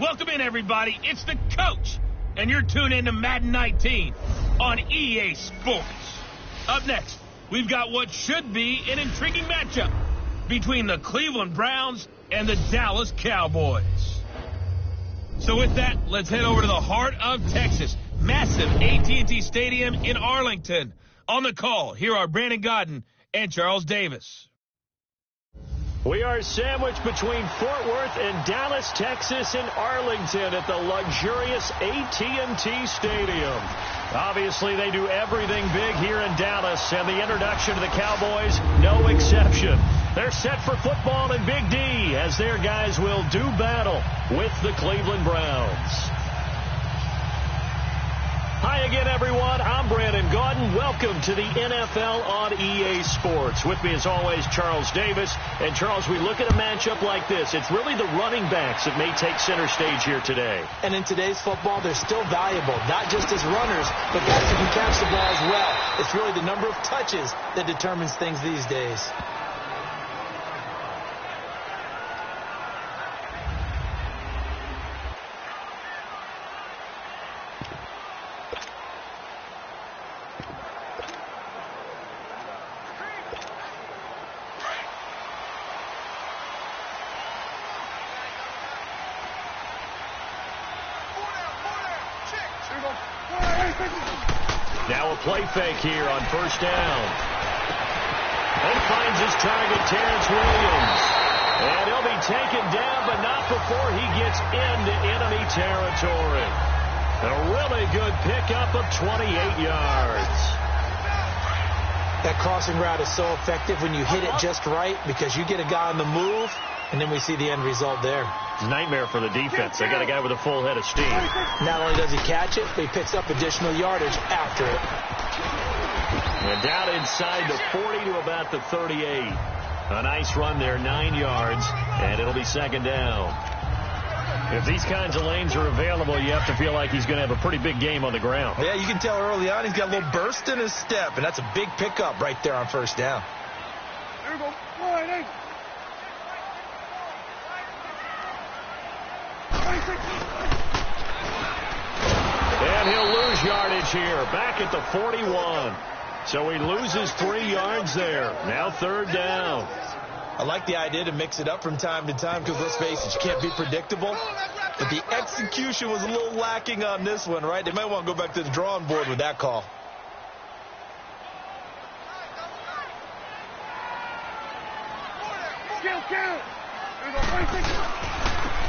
Welcome in, everybody. It's the coach, and you're tuned in to Madden 19 on EA Sports. Up next, we've got what should be an intriguing matchup between the Cleveland Browns and the Dallas Cowboys. So with that, let's head over to the heart of Texas. Massive AT&T Stadium in Arlington. On the call, here are Brandon Godden and Charles Davis. We are sandwiched between Fort Worth and Dallas, Texas, and Arlington at the luxurious AT&T Stadium. Obviously, they do everything big here in Dallas, and the introduction to the Cowboys, no exception. They're set for football in Big D as their guys will do battle with the Cleveland Browns. Hi again, everyone. I'm Brandon Godden. Welcome to the NFL on EA Sports. With me, as always, Charles Davis. And, Charles, we look at a matchup like this. It's really the running backs that may take center stage here today. And in today's football, they're still valuable, not just as runners, but guys who can catch the ball as well. It's really the number of touches that determines things these days. Now a play fake here on first down. And finds his target, Terrence Williams. And he'll be taken down, but not before he gets into enemy territory. A really good pickup of 28 yards. That crossing route is so effective when you hit it just right because you get a guy on the move, and then we see the end result there. Nightmare for the defense. They got a guy with a full head of steam. Not only does he catch it, but he picks up additional yardage after it. And down inside the 40 to about the 38. A nice run there, 9 yards, and it'll be second down. If these kinds of lanes are available, you have to feel like he's going to have a pretty big game on the ground. Yeah, you can tell early on he's got a little burst in his step, and that's a big pickup right there on first down. There we go. All right, And he'll lose yardage here, back at the 41. So he loses 3 yards there. Now third down. I like the idea to mix it up from time to time because, let's face it, you can't be predictable. But the execution was a little lacking on this one, right? They might want to go back to the drawing board with that call.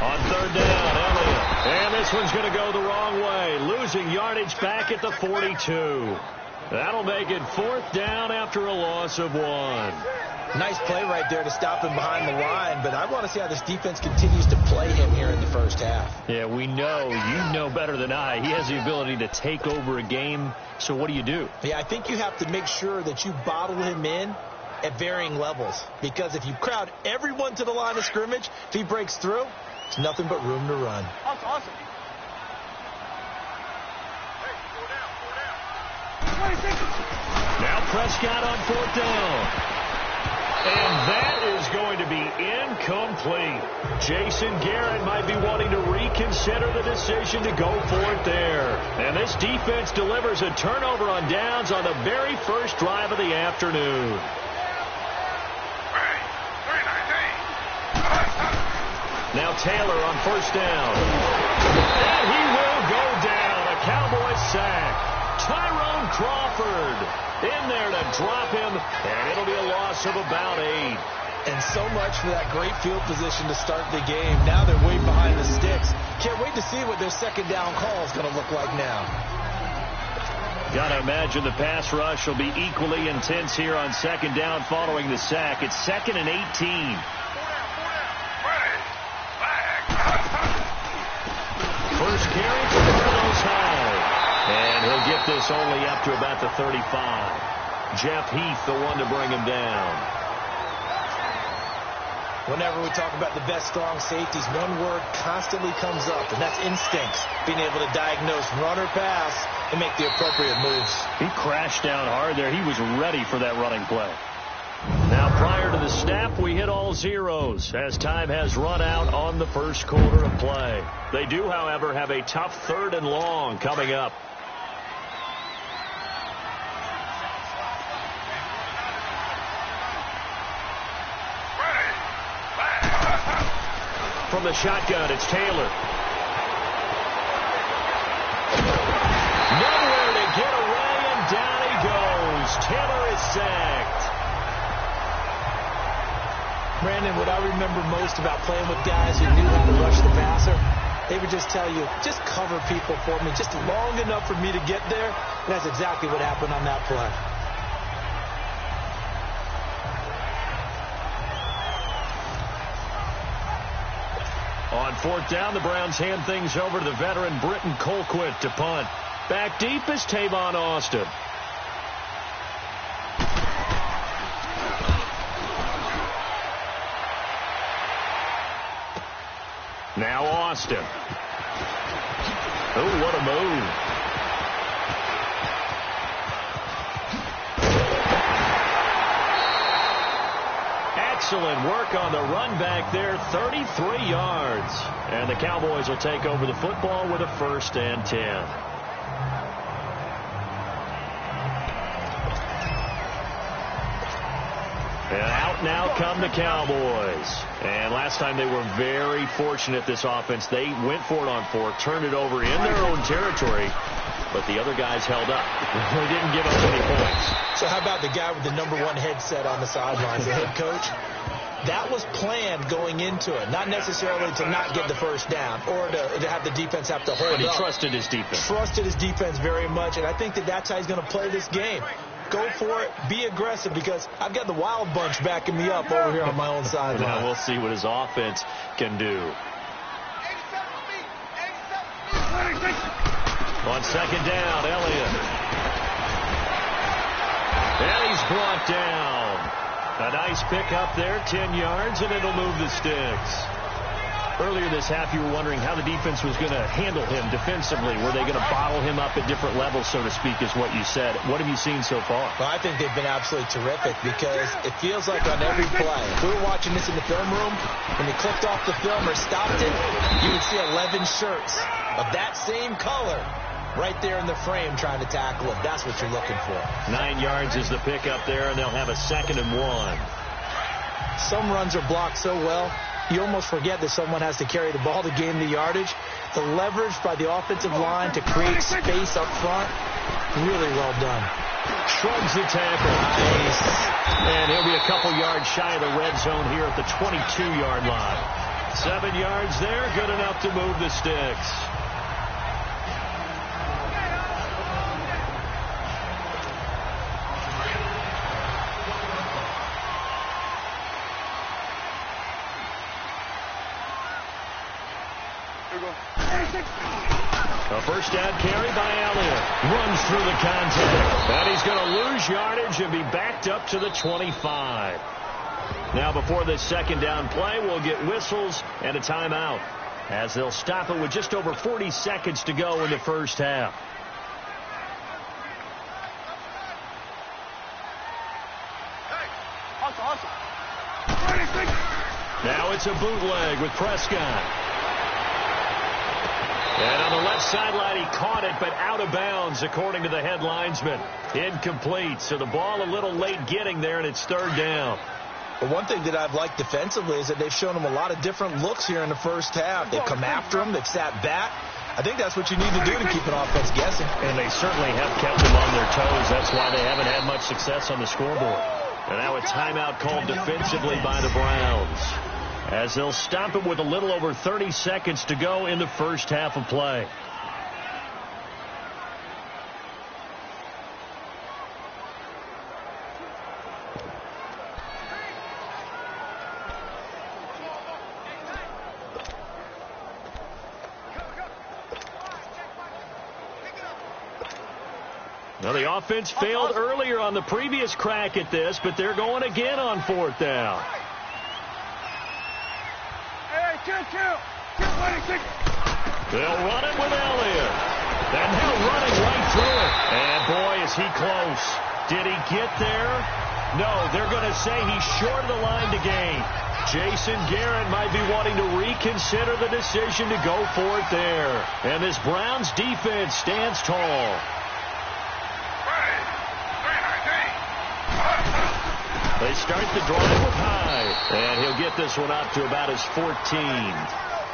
On third down, Elliott. And this one's going to go the wrong way. Losing yardage back at the 42. That'll make it fourth down after a loss of 1. Nice play right there to stop him behind the line, but I want to see how this defense continues to play him here in the first half. Yeah, we know. You know better than I. He has the ability to take over a game, so what do you do? Yeah, I think you have to make sure that you bottle him in at varying levels, because if you crowd everyone to the line of scrimmage, if he breaks through, there's nothing but room to run. That's awesome. Now Prescott on fourth down. And that is going to be incomplete. Jason Garrett might be wanting to reconsider the decision to go for it there. And this defense delivers a turnover on downs on the very first drive of the afternoon. Now Taylor on first down. And he will go down. A Cowboys sack. Tyrone Crawford in there to drop him, and it'll be a loss of about 8. And so much for that great field position to start the game. Now they're way behind the sticks. Can't wait to see what their second down call is going to look like now. Got to imagine the pass rush will be equally intense here on second down following the sack. It's 2nd and 18. First carry for the Cardinals high. And he'll get this only up to about the 35. Jeff Heath, the one to bring him down. Whenever we talk about the best strong safeties, one word constantly comes up, and that's instincts. Being able to diagnose run or pass and make the appropriate moves. He crashed down hard there. He was ready for that running play. Now, prior to the snap, half, we hit all zeros as time has run out on the first quarter of play. They do, however, have a tough 3rd and long coming up. From the shotgun, it's Taylor. Nowhere to get away, and down he goes. Taylor is sacked. Brandon, what I remember most about playing with guys who knew how to rush the passer, they would just tell you, just cover people for me, just long enough for me to get there. And that's exactly what happened on that play. On 4th down, the Browns hand things over to the veteran Britton Colquitt to punt. Back deep is Tavon Austin. Now Austin. Oh, what a move. Excellent work on the run back there, 33 yards. And the Cowboys will take over the football with a 1st and 10. And out now come the Cowboys. And last time they were very fortunate, this offense. They went for it on 4, turned it over in their own territory, but the other guys held up. They didn't give up any points. So how about the guy with the #1 headset on the sidelines, the head coach? That was planned going into it, not necessarily to not get the 1st down or to have the defense have to hold But he up. trusted his defense. Trusted his defense very much, and I think that's how he's going to play this game. Go for it, be aggressive, because I've got the wild bunch backing me up over here on my own sideline. Now we'll see what his offense can do. On 2nd down, Elliott. And he's brought down. A nice pick up there, 10 yards, and it'll move the sticks. Earlier this half, you were wondering how the defense was going to handle him defensively. Were they going to bottle him up at different levels, so to speak, is what you said. What have you seen so far? Well, I think they've been absolutely terrific, because it feels like on every play, if we were watching this in the film room, when they clicked off the film or stopped it, you would see 11 shirts of that same color right there in the frame trying to tackle it. That's what you're looking for. 9 yards is the pickup there, and they'll have a 2nd and 1. Some runs are blocked so well, you almost forget that someone has to carry the ball to gain the yardage. The leverage by the offensive line to create space up front, really well done. Shrugs the tackle. Nice. And he'll be a couple yards shy of the red zone here at the 22-yard line. 7 yards there, good enough to move the sticks. A 1st down carry by Elliott. Runs through the contact. And he's going to lose yardage and be backed up to the 25. Now before this 2nd down play, we'll get whistles and a timeout, as they'll stop it with just over 40 seconds to go in the 1st half. Now it's a bootleg with Prescott. And on the left sideline, he caught it, but out of bounds, according to the head linesman. Incomplete. So the ball a little late getting there, and it's 3rd down. But one thing that I've liked defensively is that they've shown him a lot of different looks here in the 1st half. They've come after him. They've sat back. I think that's what you need to do to keep an offense guessing. And they certainly have kept them on their toes. That's why they haven't had much success on the scoreboard. And now a timeout called defensively by the Browns, as they'll stop it with a little over 30 seconds to go in the 1st half of play. Now, the offense failed earlier on the previous crack at this, but they're going again on 4th down. They'll run it with Elliott. And now running right through it. And boy, is he close. Did he get there? No, they're going to say he's short of the line to gain. Jason Garrett might be wanting to reconsider the decision to go for it there. And this Browns defense stands tall. They start the drive with Hyde, and he'll get this one up to about his 14.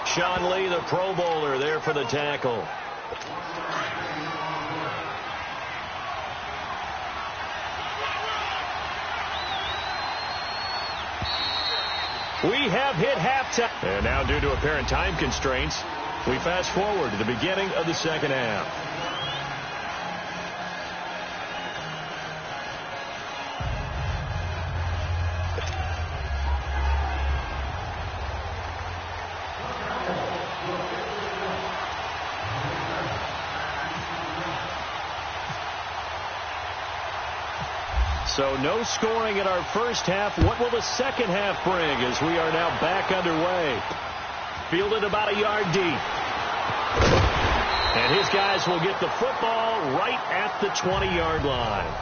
Sean Lee, the Pro Bowler, there for the tackle. We have hit halftime. And now, due to apparent time constraints, we fast forward to the beginning of the second half. So no scoring in our first half. What will the second half bring as we are now back underway? Fielded about a yard deep. And his guys will get the football right at the 20-yard line.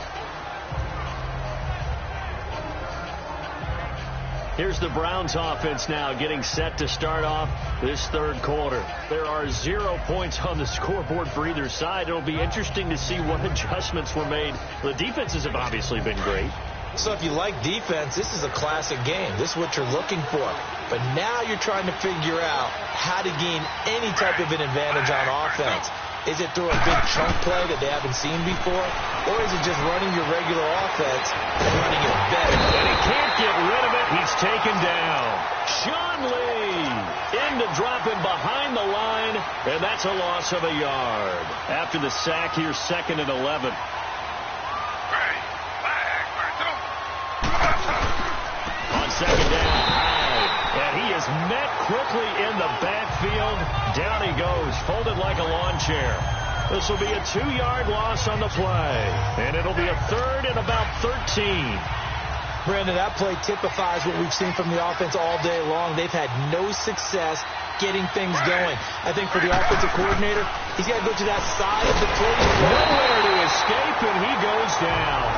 Here's the Browns offense now getting set to start off this third quarter. There are 0 points on the scoreboard for either side. It'll be interesting to see what adjustments were made. The defenses have obviously been great. So if you like defense, this is a classic game. This is what you're looking for. But now you're trying to figure out how to gain any type of an advantage on offense. Is it through a big chunk play that they haven't seen before? Or is it just running your regular offense and running it better? And he can't get rid of it. He's taken down. Sean Lee in to drop him behind the line, and that's a loss of a yard. After the sack, here's 2nd and 11. On 2nd down, Hyde. And he is met quickly in the backfield. Down he goes, folded like a lawn chair. This will be a 2-yard loss on the play. And it'll be a 3rd and about 13. Brandon, that play typifies what we've seen from the offense all day long. They've had no success getting things going. I think for the offensive coordinator, he's got to go to that side of the plate. Nowhere to escape, and he goes down.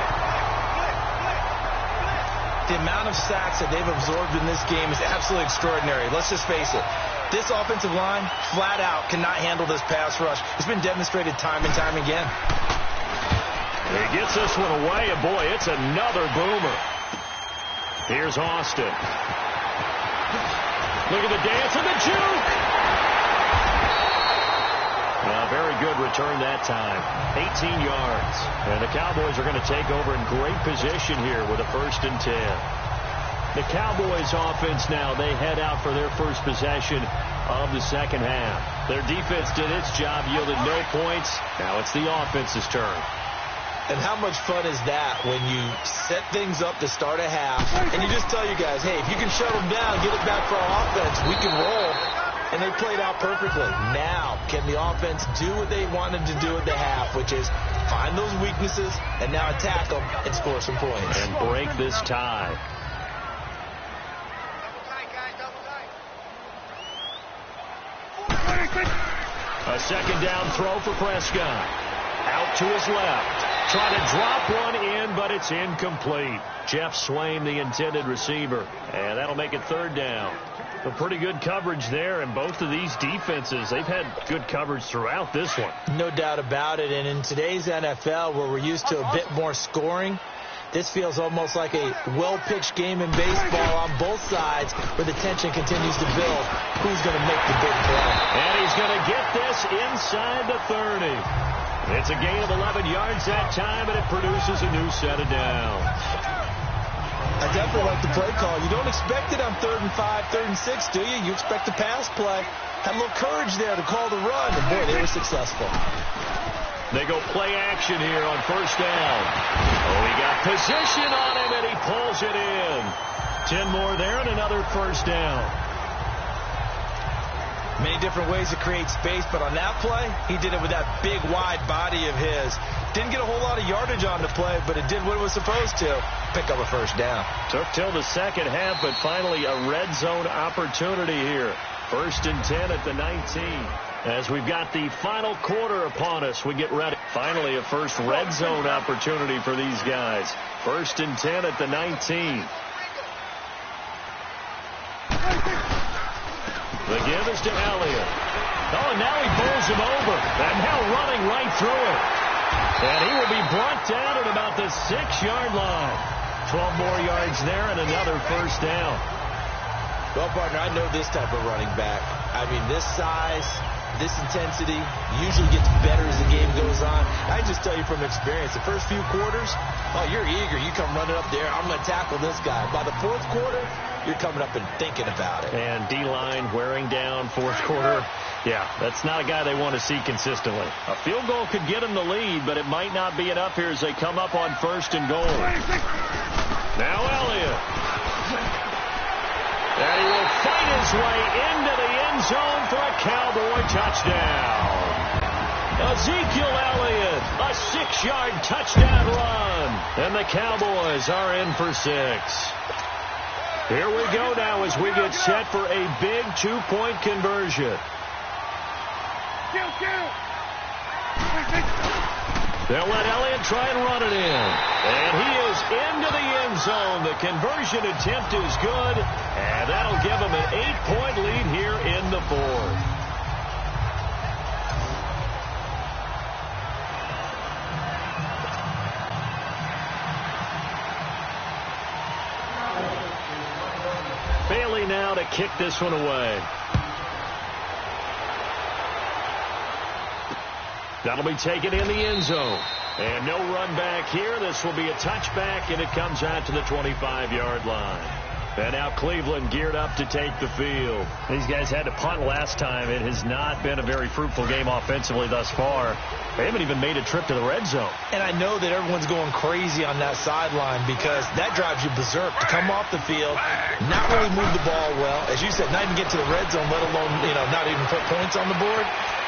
The amount of sacks that they've absorbed in this game is absolutely extraordinary. Let's just face it. This offensive line, flat out, cannot handle this pass rush. It's been demonstrated time and time again. He gets this one away, and boy, it's another boomer. Here's Austin. Look at the dance and the juke. Very good return that time. 18 yards. And the Cowboys are going to take over in great position here with a 1st and 10. The Cowboys offense now, they head out for their first possession of the second half. Their defense did its job, yielded no points. Now it's the offense's turn. And how much fun is that when you set things up to start a half and you just tell you guys, hey, if you can shut them down, get it back for our offense, we can roll. And they played out perfectly. Now, can the offense do what they wanted to do at the half, which is find those weaknesses and now attack them and score some points. And break this tie. A 2nd down throw for Prescott. Out to his left. Trying to drop one in, but it's incomplete. Jeff Swain, the intended receiver. And that'll make it 3rd down. A pretty good coverage there, and both of these defenses, they've had good coverage throughout this one. No doubt about it, and in today's NFL, where we're used to a bit more scoring, this feels almost like a well-pitched game in baseball on both sides where the tension continues to build. Who's going to make the big play? And he's going to get this inside the 30. It's a gain of 11 yards that time, and it produces a new set of downs. I definitely like the play call. You don't expect it on 3rd and 5, 3rd and 6, do you? You expect the pass play. Had a little courage there to call the run, and boy, they were successful. They go play action here on 1st down. Oh, he got position on him, and he pulls it in. 10 more there, and another 1st down. Many different ways to create space, but on that play, he did it with that big, wide body of his. Didn't get a whole lot of yardage on the play, but it did what it was supposed to. Pick up a 1st down. Took till the second half, but finally a red zone opportunity here. First and 10 at the 19. As we've got the final quarter upon us, we get ready. Finally, a first red zone opportunity for these guys. First and 10 at the 19. The give is to Elliott. Oh, and now he bowls him over. And now running right through it. And he will be brought down at about the 6-yard line. 12 more yards there and another first down. Well, partner, I know this type of running back. I mean, this size, this intensity usually gets better as the game goes on. I just tell you from experience, the first few quarters, oh, you're eager. You come running up there, I'm going to tackle this guy. By the fourth quarter, you're coming up and thinking about it. And D-line wearing down fourth quarter. Yeah, that's not a guy they want to see consistently. A field goal could get them the lead, but it might not be enough here as they come up on first and goal. Now Elliott. And he will fight his way into the end zone for a Cowboy touchdown. Ezekiel Elliott, a 6-yard touchdown run. And the Cowboys are in for 6. Here we go now as we get set for a big 2-point conversion. They'll let Elliott try and run it in. And he is into the end zone. The conversion attempt is good. And that'll give him an 8-point lead here in the fourth. Bailey now to kick this one away. That'll be taken in the end zone. And no run back here. This will be a touchback, and it comes out to the 25-yard line. And now Cleveland geared up to take the field. These guys had to punt last time. It has not been a very fruitful game offensively thus far. They haven't even made a trip to the red zone. And I know that everyone's going crazy on that sideline because that drives you berserk to come off the field, not really move the ball well. As you said, not even get to the red zone, let alone, not even put points on the board.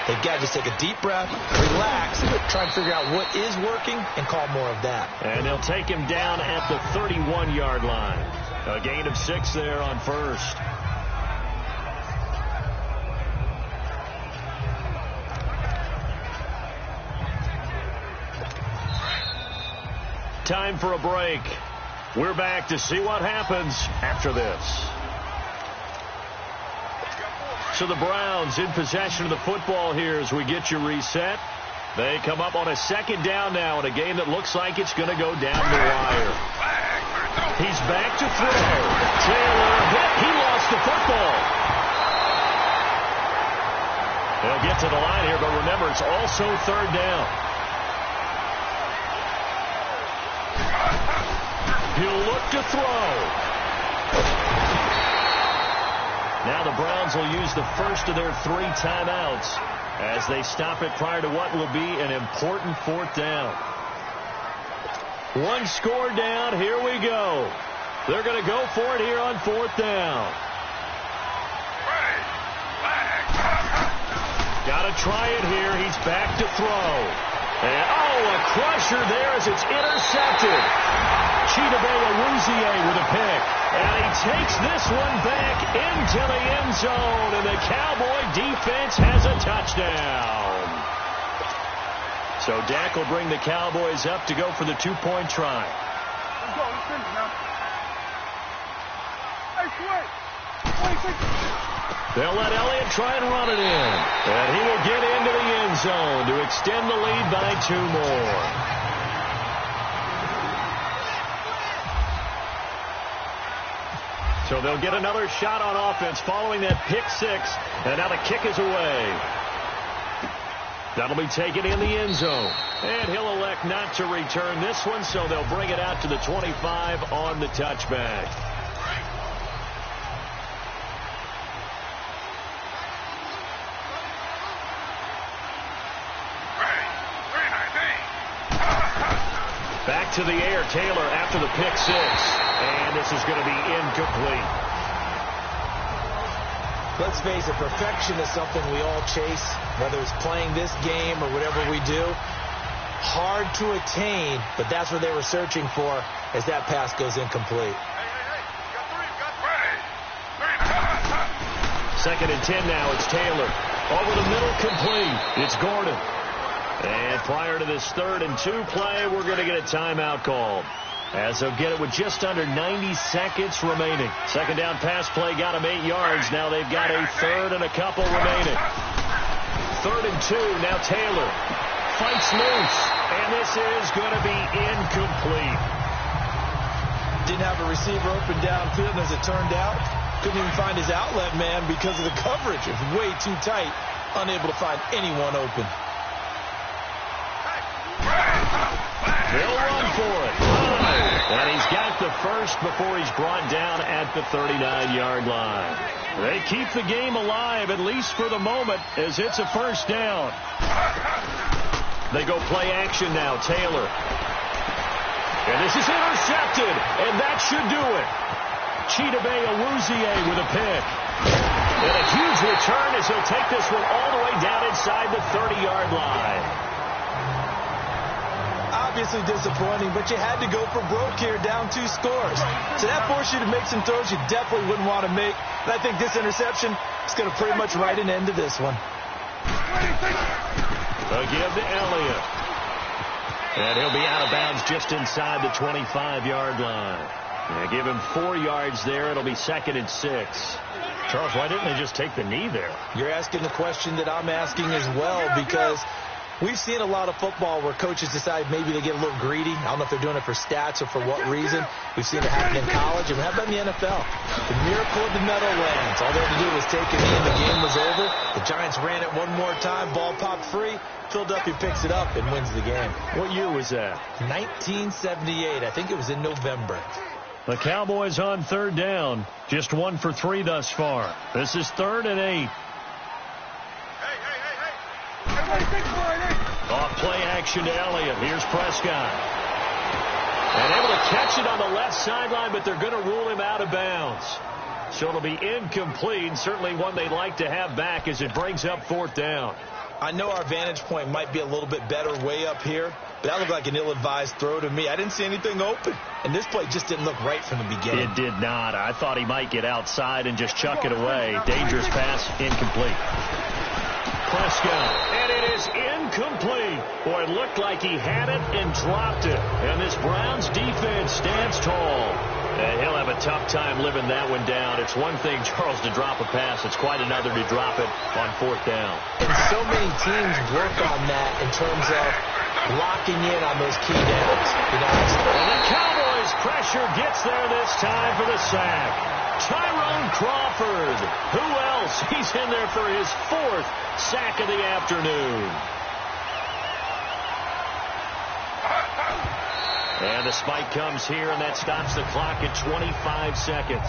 They've got to just take a deep breath, relax, try and figure out what is working, and call more of that. And they'll take him down at the 31-yard line. A gain of 6 there on first. Time for a break. We're back to see what happens after this. So the Browns in possession of the football here as we get you reset. They come up on a second down now in a game that looks like it's going to go down the wire. He's back to throw. Taylor hit. He lost the football. They'll get to the line here, but remember, it's also third down. He'll look to throw. Now the Browns will use the first of their 3 timeouts as they stop it prior to what will be an important fourth down. 1 score down. Here we go. They're going to go for it here on fourth down. Got to try it here. He's back to throw. And, a crusher there as it's intercepted. Chidobe with a pick. And he takes this one back into the end zone. And the Cowboy defense has a touchdown. So Dak will bring the Cowboys up to go for the 2-point try. Let's go. Let's finish now. Hey, Sway. They'll let Elliott try and run it in. And he will get into the end zone to extend the lead by 2 more. So they'll get another shot on offense following that pick 6. And now the kick is away. That'll be taken in the end zone. And he'll elect not to return this one, so they'll bring it out to the 25 on the touchback. Back to the air, Taylor after the pick 6. And this is going to be incomplete. Let's face it, perfection is something we all chase, whether it's playing this game or whatever we do. Hard to attain, but that's what they were searching for as that pass goes incomplete. 2nd and 10 now. It's Taylor. Over the middle, complete. It's Gordon. And prior to this 3rd and 2 play, we're going to get a timeout called, as they'll get it with just under 90 seconds remaining. 2nd down pass play got them 8 yards. Now they've got a 3rd and a couple remaining. 3rd and 2. Now Taylor fights loose, and this is going to be incomplete. Didn't have a receiver open downfield, as it turned out. Couldn't even find his outlet man because of the coverage. It was way too tight. Unable to find anyone open. He'll run for it. And he's got the first before he's brought down at the 39-yard line. They keep the game alive, at least for the moment, as it's a 1st down. They go play action now. Taylor. And this is intercepted, and that should do it. Chidobe with a pick. And a huge return as he'll take this one all the way down inside the 30-yard line. Obviously disappointing, but you had to go for broke here, down 2 scores. So that forced you to make some throws you definitely wouldn't want to make. And I think this interception is going to pretty much write an end to this one. They'll give to Elliott. And he'll be out of bounds just inside the 25-yard line. Give him 4 yards there. It'll be 2nd and 6. Charles, why didn't they just take the knee there? You're asking the question that I'm asking as well, because we've seen a lot of football where coaches decide maybe they get a little greedy. I don't know if they're doing it for stats or for what reason. We've seen it happen in college, and we have it in the NFL. The miracle of the Meadowlands. All they had to do was take a knee, and the game was over. The Giants ran it one more time. Ball popped free. Philadelphia picks it up and wins the game. What year was that? 1978. I think it was in November. The Cowboys on 3rd down. Just 1 for 3 thus far. This is 3rd and 8. Off play action to Elliott. Here's Prescott. And able to catch it on the left sideline, but they're going to rule him out of bounds. So it'll be incomplete. Certainly one they'd like to have back as it brings up 4th down. I know our vantage point might be a little bit better way up here, but that looked like an ill-advised throw to me. I didn't see anything open, and this play just didn't look right from the beginning. It did not. I thought he might get outside and just chuck it away. Dangerous pass, incomplete. Prescott, and it is incomplete. Boy, it looked like he had it and dropped it. And this Browns defense stands tall. And he'll have a tough time living that one down. It's one thing, Charles, to drop a pass. It's quite another to drop it on 4th down. And so many teams work on that in terms of locking in on those key downs. And the Cowboys pressure gets there this time for the sack. Tyrone Crawford. Who else? He's in there for his 4th sack of the afternoon. And the spike comes here, and that stops the clock at 25 seconds.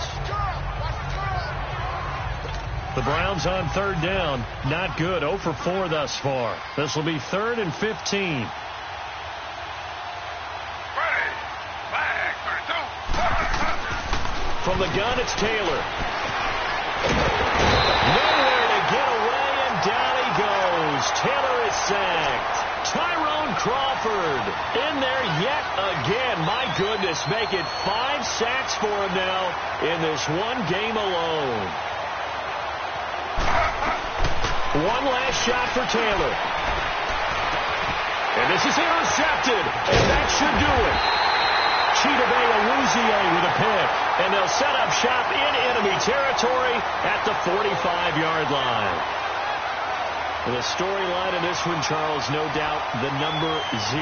The Browns on 3rd down. Not good. 0 for 4 thus far. This will be 3rd and 15. From the gun, it's Taylor. Nowhere to get away, and down he goes. Taylor is sacked. Tyrone Crawford in there yet again. My goodness, make it 5 sacks for him now in this one game alone. One last shot for Taylor. And this is intercepted, and that should do it. Chidobe with a pick, and they'll set up shop in enemy territory at the 45-yard line. The storyline in this one, Charles, no doubt the number 0.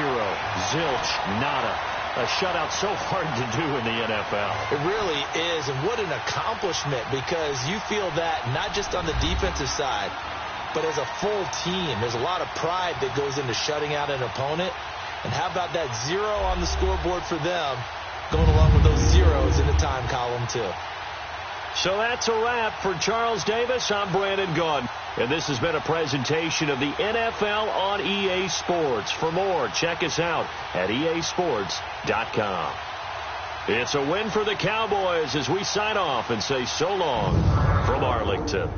Zilch, nada. A shutout so hard to do in the NFL. It really is, and what an accomplishment, because you feel that not just on the defensive side, but as a full team. There's a lot of pride that goes into shutting out an opponent. And how about that 0 on the scoreboard for them, going along with those zeros in the time column, too. So that's a wrap for Charles Davis. I'm Brandon Gunn. And this has been a presentation of the NFL on EA Sports. For more, check us out at easports.com. It's a win for the Cowboys as we sign off and say so long from Arlington.